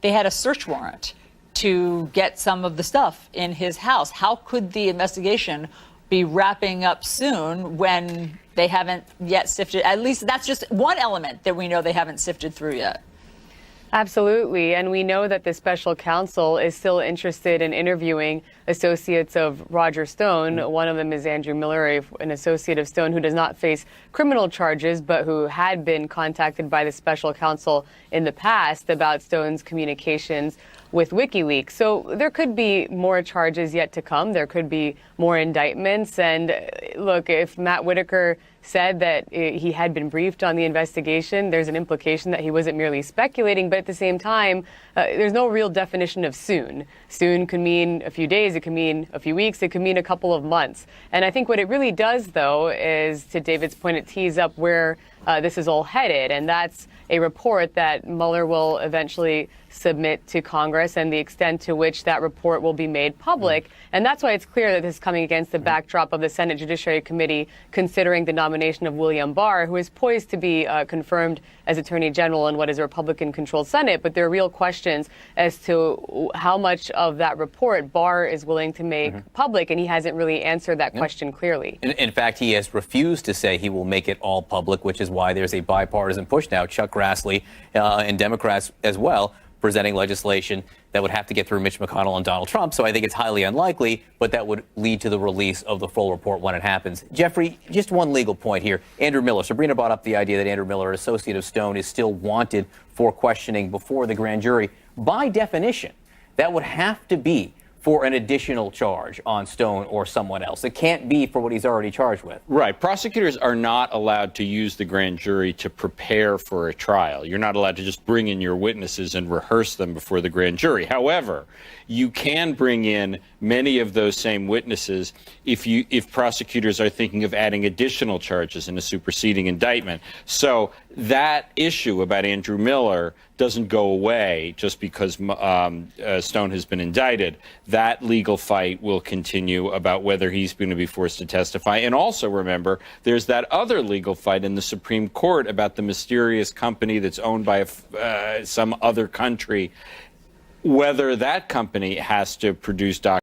they had a search warrant to get some of the stuff in his house. How could the investigation be wrapping up soon when they haven't yet sifted? At least that's just one element that we know they haven't sifted through yet. Absolutely. And we know that the special counsel is still interested in interviewing associates of Roger Stone. One of them is Andrew Miller, an associate of Stone who does not face criminal charges, but who had been contacted by the special counsel in the past about Stone's communications with WikiLeaks. So there could be more charges yet to come. There could be more indictments. And look, if Matt Whitaker said that he had been briefed on the investigation, there's an implication that he wasn't merely speculating. But at the same time, there's no real definition of soon. Soon could mean a few days, it could mean a few weeks, it could mean a couple of months. And I think what it really does, though, is, to David's point, it tees up where this is all headed. And that's a report that Mueller will eventually submit to Congress and the extent to which that report will be made public. And that's why it's clear that this is coming against the backdrop of the Senate Judiciary Committee considering the nomination of William Barr, who is poised to be confirmed as Attorney General in what is a Republican-controlled Senate. But there are real questions as to how much of that report Barr is willing to make public, and he hasn't really answered that question clearly. In fact, he has refused to say he will make it all public, which is why there's a bipartisan push now. Chuck Grassley and Democrats as well presenting legislation that would have to get through Mitch McConnell and Donald Trump. So I think it's highly unlikely, but that would lead to the release of the full report when it happens. Jeffrey, just one legal point here. Andrew Miller. Sabrina brought up the idea that Andrew Miller, associate of Stone, is still wanted for questioning before the grand jury. By definition, that would have to be for an additional charge on Stone or someone else. It can't be for what he's already charged with. Right. Prosecutors are not allowed to use the grand jury to prepare for a trial. You're not allowed to just bring in your witnesses and rehearse them before the grand jury. However, you can bring in many of those same witnesses if prosecutors are thinking of adding additional charges in a superseding indictment. So that issue about Andrew Miller doesn't go away just because Stone has been indicted. That legal fight will continue about whether he's going to be forced to testify. And also remember, there's that other legal fight in the Supreme Court about the mysterious company that's owned by some other country, whether that company has to produce documents